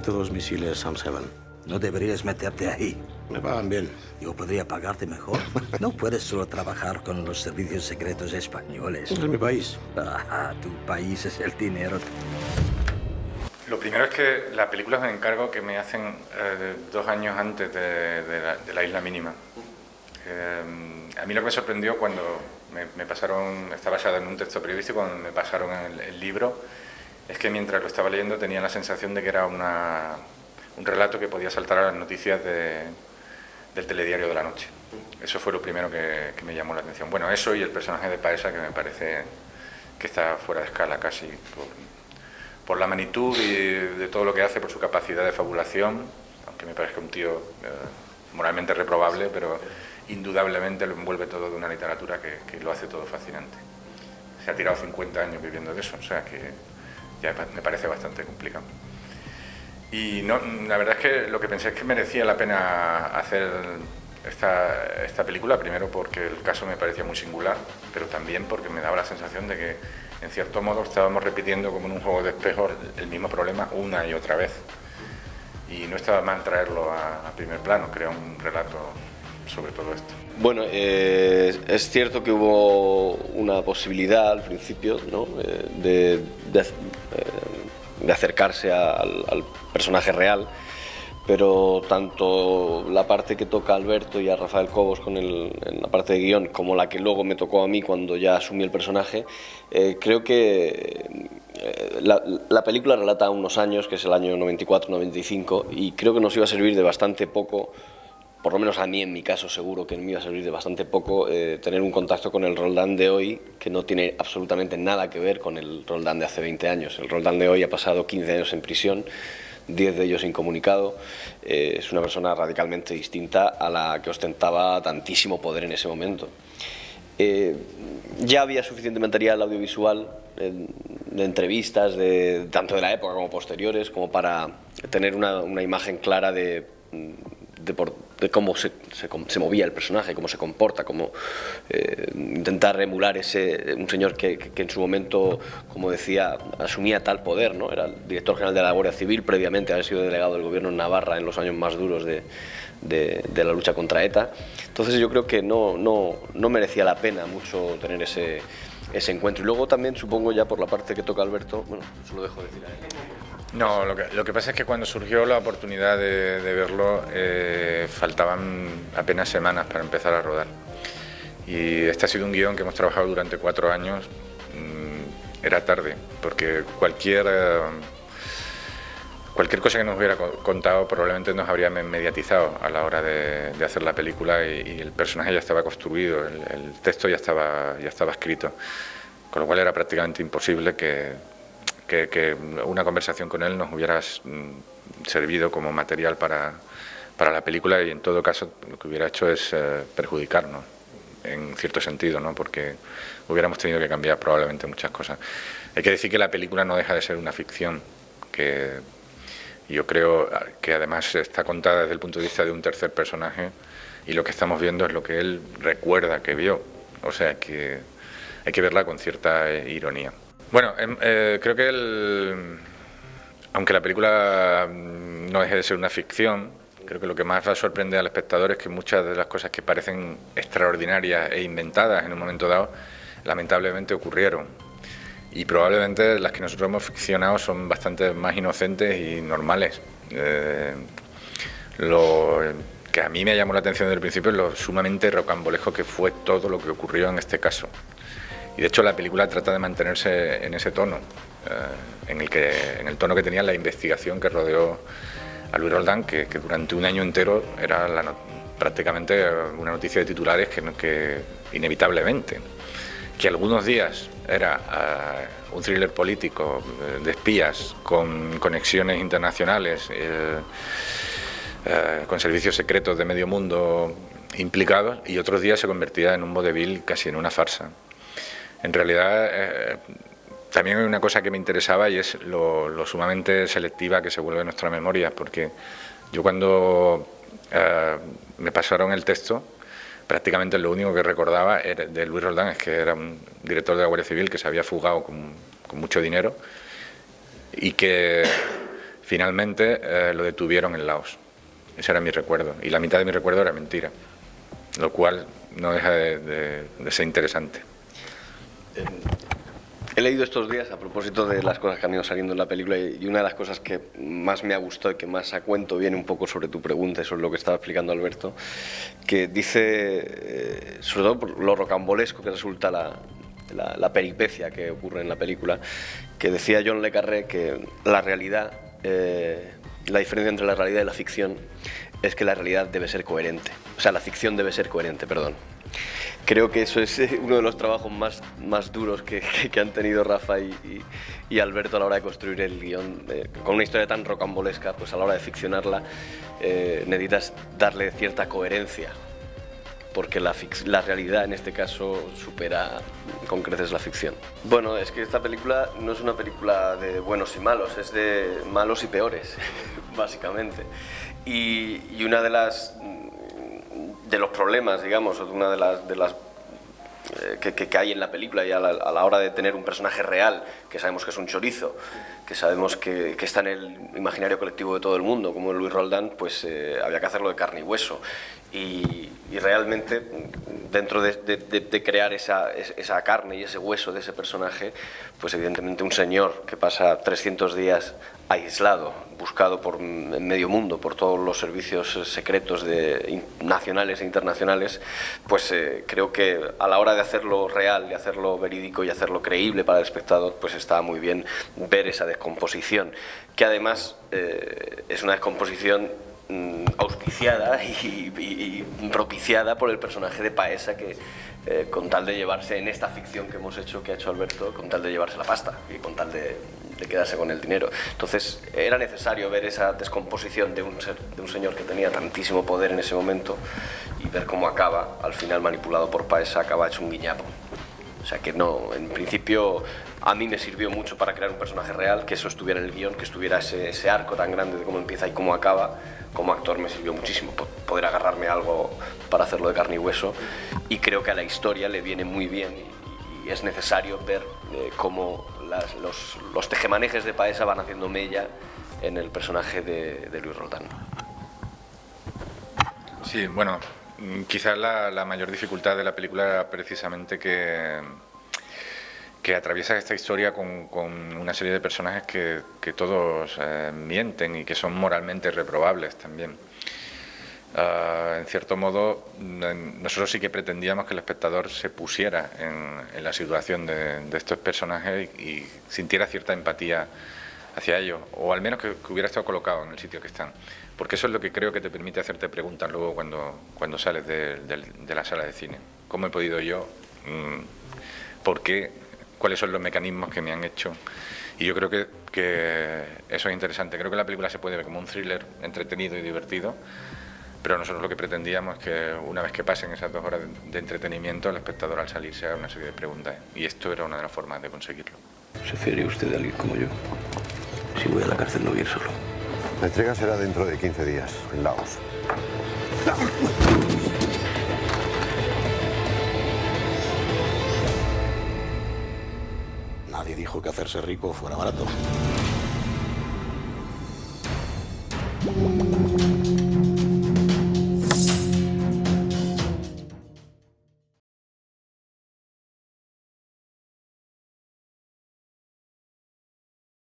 Necesito 2 misiles SAM-7. No deberías meterte ahí. Me pagan bien. Yo podría pagarte mejor. No puedes solo trabajar con los servicios secretos españoles. Es mi país. Ah, tu país es el dinero. Lo primero es que la película es un encargo que me hacen 2 años antes de la Isla Mínima. A mí lo que me sorprendió cuando me pasaron, está basado en un texto periodístico, cuando me pasaron el libro, es que mientras lo estaba leyendo tenía la sensación de que era un relato que podía saltar a las noticias del telediario de la noche. Eso fue lo primero que me llamó la atención. Bueno, eso y el personaje de Paesa, que me parece que está fuera de escala casi, por la magnitud y de todo lo que hace, por su capacidad de fabulación, aunque me parezca un tío moralmente reprobable, pero indudablemente lo envuelve todo de una literatura que lo hace todo fascinante. Se ha tirado 50 años viviendo de eso, o sea que ya me parece bastante complicado. Y no, la verdad es que lo que pensé es que merecía la pena hacer esta película, primero porque el caso me parecía muy singular, pero también porque me daba la sensación de que, en cierto modo, estábamos repitiendo como en un juego de espejos el mismo problema una y otra vez. Y no estaba mal traerlo a primer plano, crear un relato sobre todo esto. Bueno, es cierto que hubo una posibilidad al principio, ¿no? de acercarse al personaje real, pero tanto la parte que toca a Alberto y a Rafael Cobos en la parte de guión, como la que luego me tocó a mí cuando ya asumí el personaje, creo que la película relata unos años, que es el año 94-95, y creo que nos iba a servir de bastante poco, por lo menos a mí en mi caso seguro que me iba a servir de bastante poco, tener un contacto con el Roldán de hoy, que no tiene absolutamente nada que ver con el Roldán de hace 20 años. El Roldán de hoy ha pasado 15 años en prisión, 10 de ellos incomunicado. Es una persona radicalmente distinta a la que ostentaba tantísimo poder en ese momento. Ya había suficiente material audiovisual de entrevistas, tanto de la época como posteriores, como para tener una imagen clara de cómo se movía el personaje, cómo se comporta, cómo intentar emular un señor que en su momento, como decía, asumía tal poder, ¿no? Era el director general de la Guardia Civil, previamente haber sido delegado del gobierno en Navarra en los años más duros de la lucha contra ETA. Entonces yo creo que no merecía la pena mucho tener ese encuentro. Y luego también, supongo, ya por la parte que toca Alberto, bueno, se lo dejo decir a él. No, lo que pasa es que cuando surgió la oportunidad de verlo, faltaban apenas semanas para empezar a rodar. Y este ha sido un guión que hemos trabajado durante 4 años. Era tarde, porque cualquier cosa que nos hubiera contado probablemente nos habría mediatizado a la hora de hacer la película, y el personaje ya estaba construido, el texto ya estaba escrito, con lo cual era prácticamente imposible que una conversación con él nos hubiera servido como material para la película, y en todo caso lo que hubiera hecho es perjudicarnos en cierto sentido, ¿no? Porque hubiéramos tenido que cambiar probablemente muchas cosas. Hay que decir que la película no deja de ser una ficción, que yo creo que además está contada desde el punto de vista de un tercer personaje, y lo que estamos viendo es lo que él recuerda que vio, o sea que hay que verla con cierta ironía. Bueno, creo que aunque la película no deje de ser una ficción, creo que lo que más va a sorprender al espectador es que muchas de las cosas que parecen extraordinarias e inventadas en un momento dado, lamentablemente ocurrieron. Y probablemente las que nosotros hemos ficcionado son bastante más inocentes y normales. Lo que a mí me llamó la atención desde el principio es lo sumamente rocambolesco que fue todo lo que ocurrió en este caso. Y de hecho la película trata de mantenerse en ese tono, en el tono que tenía la investigación que rodeó a Luis Roldán, que durante un año entero era prácticamente una noticia de titulares que inevitablemente, que algunos días era un thriller político de espías con conexiones internacionales, con servicios secretos de medio mundo implicados, y otros días se convertía en un vodevil, casi en una farsa. En realidad, también hay una cosa que me interesaba, y es lo sumamente selectiva que se vuelve nuestra memoria, porque yo cuando me pasaron el texto, prácticamente lo único que recordaba de Luis Roldán es que era un director de la Guardia Civil que se había fugado con mucho dinero, y que finalmente lo detuvieron en Laos. Ese era mi recuerdo, y la mitad de mi recuerdo era mentira, lo cual no deja de ser interesante. He leído estos días, a propósito de las cosas que han ido saliendo en la película, y una de las cosas que más me ha gustado y que más a cuento viene un poco sobre tu pregunta y sobre lo que estaba explicando Alberto, que dice, sobre todo por lo rocambolesco que resulta la peripecia que ocurre en la película, que decía John le Carré que la realidad, la diferencia entre la realidad y la ficción es que la realidad debe ser coherente, o sea, la ficción debe ser coherente, perdón. Creo que eso es uno de los trabajos más duros que han tenido Rafa y Alberto a la hora de construir el guión. Con una historia tan rocambolesca, pues a la hora de ficcionarla necesitas darle cierta coherencia, porque la realidad en este caso supera con creces la ficción. Bueno, es que esta película no es una película de buenos y malos, es de malos y peores, básicamente. Y una de los problemas, digamos, o una de las que hay en la película, y a la hora de tener un personaje real, que sabemos que es un chorizo, que sabemos que está en el imaginario colectivo de todo el mundo, como Luis Roldán, pues había que hacerlo de carne y hueso. Y realmente, dentro de crear esa carne y ese hueso de ese personaje, pues evidentemente un señor que pasa 300 días aislado, buscado por medio mundo, por todos los servicios secretos nacionales e internacionales, pues creo que a la hora de hacerlo real, de hacerlo verídico y hacerlo creíble para el espectador, pues está muy bien ver esa descomposición, que además es una descomposición auspiciada y propiciada por el personaje de Paesa, que con tal de llevarse en esta ficción que hemos hecho, que ha hecho Alberto, con tal de llevarse la pasta y con tal de quedarse con el dinero. Entonces era necesario ver esa descomposición de un señor que tenía tantísimo poder en ese momento y ver cómo acaba, al final manipulado por Paesa, acaba hecho un guiñapo. O sea que no, en principio a mí me sirvió mucho para crear un personaje real, que eso estuviera en el guión, que estuviera ese arco tan grande de cómo empieza y cómo acaba. Como actor me sirvió muchísimo poder agarrarme a algo para hacerlo de carne y hueso, y creo que a la historia le viene muy bien y es necesario ver cómo los tejemanejes de Paesa van haciendo mella en el personaje de Luis Roldán. Sí, bueno, quizás la mayor dificultad de la película era precisamente que atraviesa esta historia con una serie de personajes que todos mienten y que son moralmente reprobables también. En cierto modo, nosotros sí que pretendíamos que el espectador se pusiera en la situación de estos personajes y sintiera cierta empatía hacia ellos, o al menos que hubiera estado colocado en el sitio que están, porque eso es lo que creo que te permite hacerte preguntas luego cuando sales de la sala de cine. ¿Cómo he podido yo? ¿Por qué? ¿Cuáles son los mecanismos que me han hecho? Y yo creo que eso es interesante. Creo que la película se puede ver como un thriller entretenido y divertido, pero nosotros lo que pretendíamos es que una vez que pasen esas 2 horas de entretenimiento, el espectador al salir se haga una serie de preguntas, y esto era una de las formas de conseguirlo. ¿Se refiere usted a alguien como yo? Si voy a la cárcel no voy a ir solo. La entrega será dentro de 15 días, en Laos. Nadie dijo que hacerse rico fuera barato.